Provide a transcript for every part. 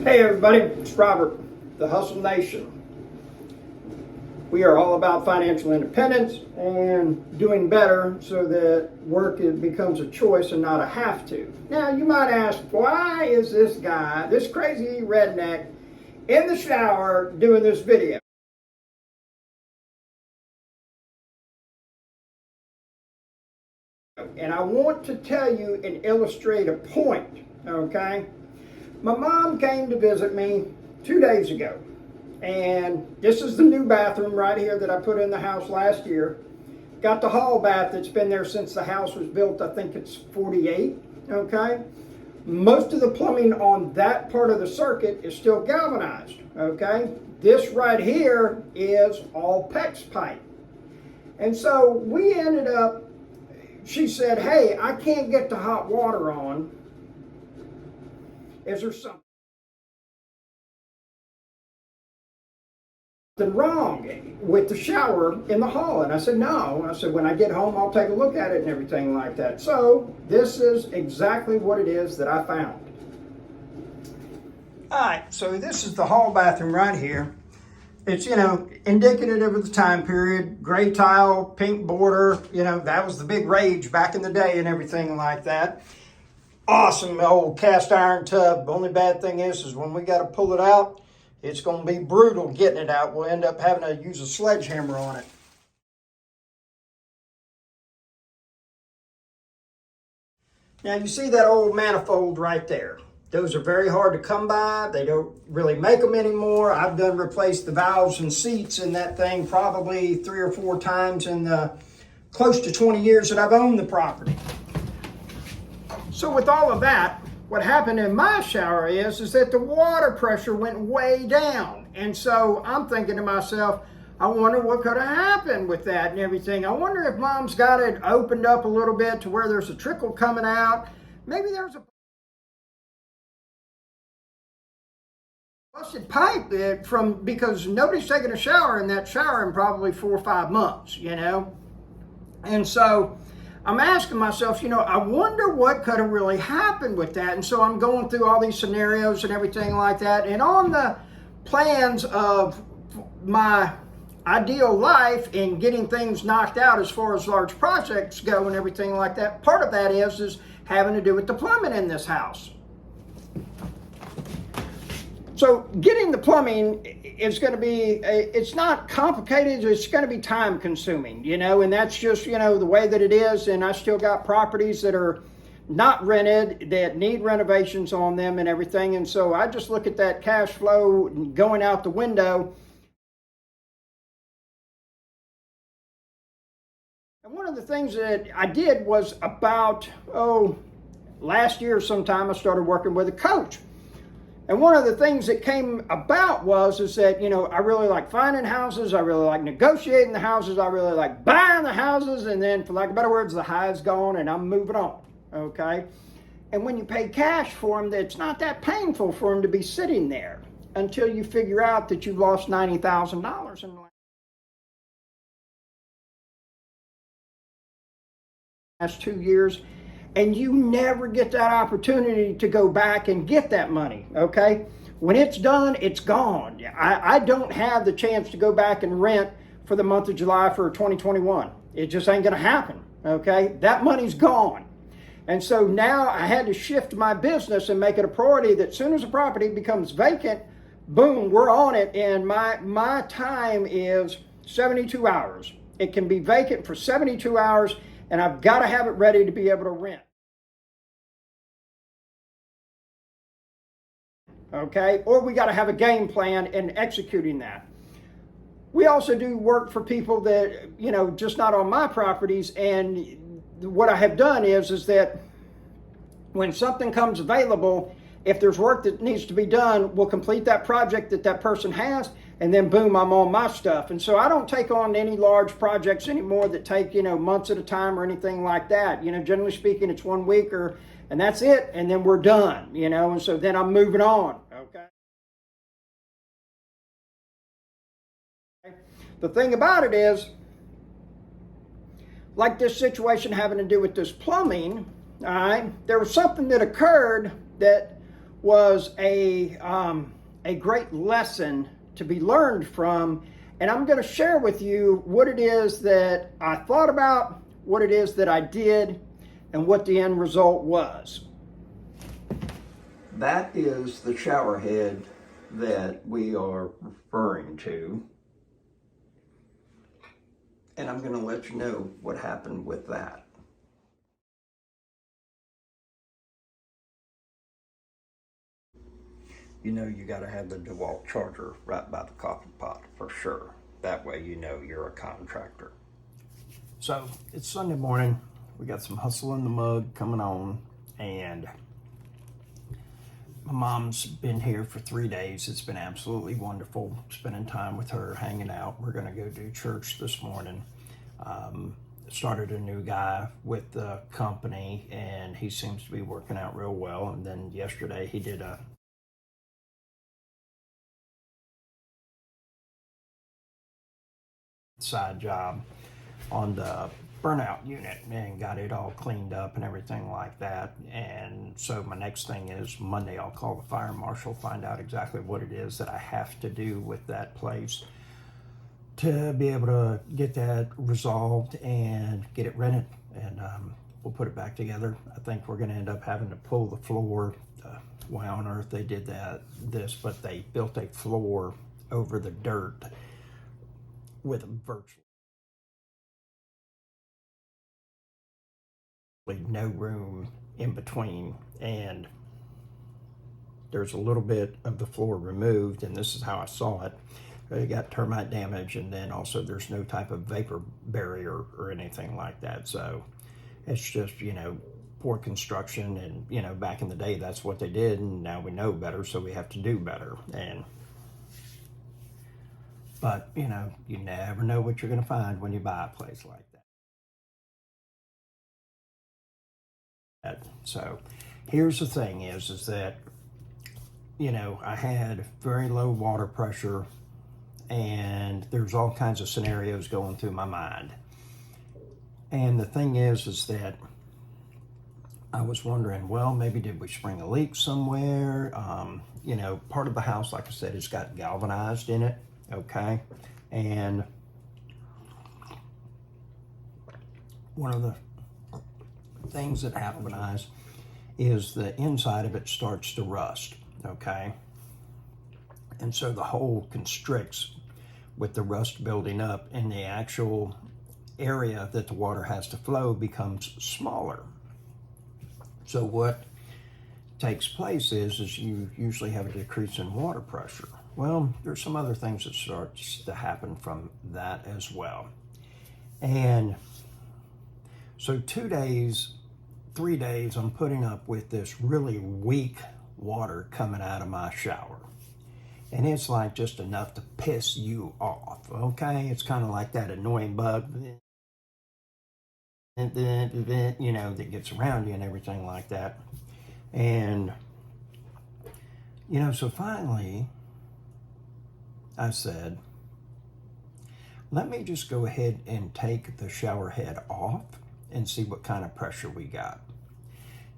Hey everybody, it's Robert, the Hustle Nation. We are all about financial independence and doing better so that work becomes a choice and not a have to. Now you might ask, why is this guy, this crazy redneck, in the shower doing this video? And I want to tell you and illustrate a point, okay? My mom came to visit me 2 days ago, and this is the new bathroom right here that I put in the house last year. Got the hall bath that's been there since the house was built. I think it's 48, okay? Most of the plumbing on that part of the circuit is still galvanized, okay? This right here is all PEX pipe. And so we ended up, she said, hey, I can't get the hot water on. Is there something wrong with the shower in the hall? And I said, no. I said, when I get home, I'll take a look at it and everything like that. So this is exactly what it is that I found. All right, so this is the hall bathroom right here. It's, indicative of the time period, gray tile, pink border, that was the big rage back in the day and everything like that. Awesome old cast iron tub. The only bad thing is when we got to pull it out, it's going to be brutal getting it out. We'll end up having to use a sledgehammer on it. Now you see that old manifold right there. Those are very hard to come by. They don't really make them anymore. I've done replaced the valves and seats in that thing probably 3 or 4 times in the close to 20 years that I've owned the property. So with all of that, what happened in my shower is that the water pressure went way down. And so I'm thinking to myself, I wonder what could have happened with that and everything. I wonder if mom's got it opened up a little bit to where there's a trickle coming out. Maybe there's a busted pipe because nobody's taken a shower in that shower in probably 4 or 5 months, And so I'm asking myself, I wonder what could have really happened with that. And so I'm going through all these scenarios and everything like that. And on the plans of my ideal life in getting things knocked out as far as large projects go and everything like that, part of that is having to do with the plumbing in this house. So getting the plumbing is going to be, it's not complicated, it's going to be time consuming, and that's just, the way that it is. And I still got properties that are not rented, that need renovations on them and everything. And so I just look at that cash flow going out the window. And one of the things that I did was about, last year sometime I started working with a coach. And one of the things that came about is that, I really like finding houses. I really like negotiating the houses. I really like buying the houses. And then, for lack of better words, the high's gone and I'm moving on, okay? And when you pay cash for them, it's not that painful for them to be sitting there until you figure out that you've lost $90,000 in the last 2 years. And you never get that opportunity to go back and get that money, okay? When it's done, it's gone. I don't have the chance to go back and rent for the month of July for 2021. It just ain't gonna happen, okay? That money's gone. And so now I had to shift my business and make it a priority that as soon as a property becomes vacant, boom, we're on it. And my time is 72 hours. It can be vacant for 72 hours. And I've got to have it ready to be able to rent. Okay? Or we got to have a game plan in executing that. We also do work for people that, just not on my properties. And what I have done is that when something comes available, if there's work that needs to be done, we'll complete that project that person has. And then boom, I'm on my stuff. And so I don't take on any large projects anymore that take, months at a time or anything like that. Generally speaking, it's 1 week and that's it. And then we're done, and so then I'm moving on. Okay. The thing about it is, like this situation having to do with this plumbing, all right, there was something that occurred that was a great lesson to be learned from. And I'm going to share with you what it is that I thought about, what it is that I did, and what the end result was. That is the shower head that we are referring to. And I'm going to let you know what happened with that. You know, you got to have the DeWalt charger right by the coffee pot for sure. That way you know you're a contractor. So it's Sunday morning. We got some hustle in the mug coming on, and my mom's been here for 3 days. It's been absolutely wonderful spending time with her, hanging out. We're going to go do church this morning. Started a new guy with the company, and he seems to be working out real well. And then yesterday he did a side job on the burnout unit and got it all cleaned up and everything like that. And so my next thing is Monday I'll call the fire marshal, find out exactly what it is that I have to do with that place to be able to get that resolved and get it rented, and we'll put it back together. I think we're going to end up having to pull the floor. Why on earth they did this, but they built a floor over the dirt with virtually no room in between, and there's a little bit of the floor removed, and this is how I saw it. It got termite damage, and then also there's no type of vapor barrier or anything like that. So it's just, you know, poor construction, and, you know, back in the day that's what they did, and now we know better, so we have to do better. But you know, you never know what you're going to find when you buy a place like that. So here's the thing is that, you know, I had very low water pressure, and there's all kinds of scenarios going through my mind. And the thing is that I was wondering, well, maybe did we spring a leak somewhere? You know, part of the house, like I said, it's got galvanized in it, okay? And one of the things that galvanized is the inside of it starts to rust, okay? And so the hole constricts with the rust building up, and the actual area that the water has to flow becomes smaller. So what takes place is you usually have a decrease in water pressure. Well, there's some other things that starts to happen from that as well. And so 2 days, 3 days, I'm putting up with this really weak water coming out of my shower. And it's like just enough to piss you off, okay? It's kind of like that annoying bug, you know, that gets around you and everything like that. And, you know, so finally I said, let me just go ahead and take the shower head off and see what kind of pressure we got.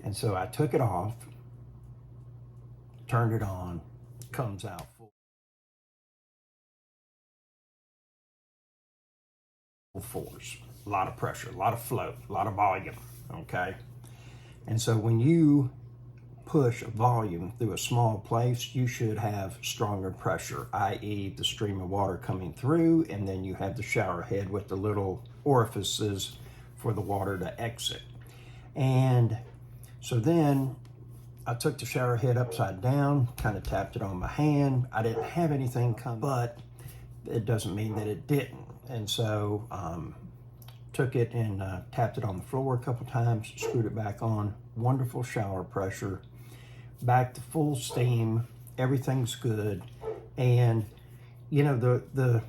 And so I took it off, turned it on, comes out full force, a lot of pressure, a lot of flow, a lot of volume, okay? And so when you push a volume through a small place, you should have stronger pressure, i.e. the stream of water coming through, and then you have the shower head with the little orifices for the water to exit. And so then I took the shower head upside down, kind of tapped it on my hand. I didn't have anything come, but it doesn't mean that it didn't. And so took it and tapped it on the floor a couple times, screwed it back on. Wonderful shower pressure, back to full steam. Everything's good. And you know, the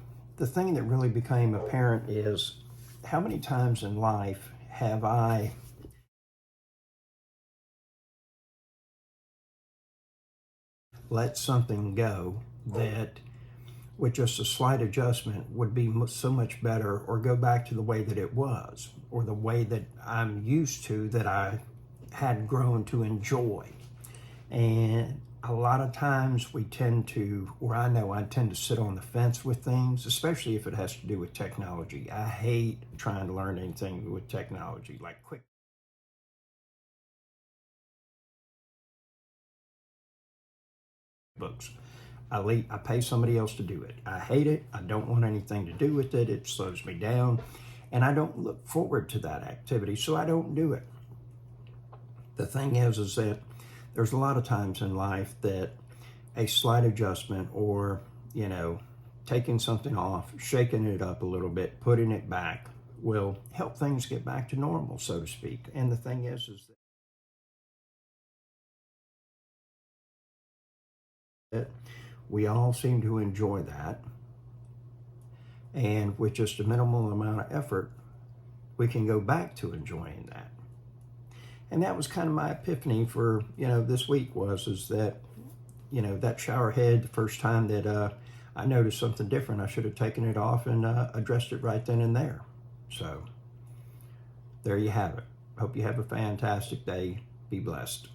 thing that really became apparent is how many times in life have I let something go that with just a slight adjustment would be so much better, or go back to the way that it was, or the way that I'm used to, that I had grown to enjoy. And a lot of times we tend to, or I know I tend to sit on the fence with things, especially if it has to do with technology. I hate trying to learn anything with technology, like quick books. I pay somebody else to do it. I hate it. I don't want anything to do with it. It slows me down. And I don't look forward to that activity, so I don't do it. The thing is that there's a lot of times in life that a slight adjustment or, taking something off, shaking it up a little bit, putting it back will help things get back to normal, so to speak. And the thing is that we all seem to enjoy that. And with just a minimal amount of effort, we can go back to enjoying that. And that was kind of my epiphany for, this week is that, that shower head, the first time that I noticed something different, I should have taken it off and addressed it right then and there. So there you have it. Hope you have a fantastic day. Be blessed.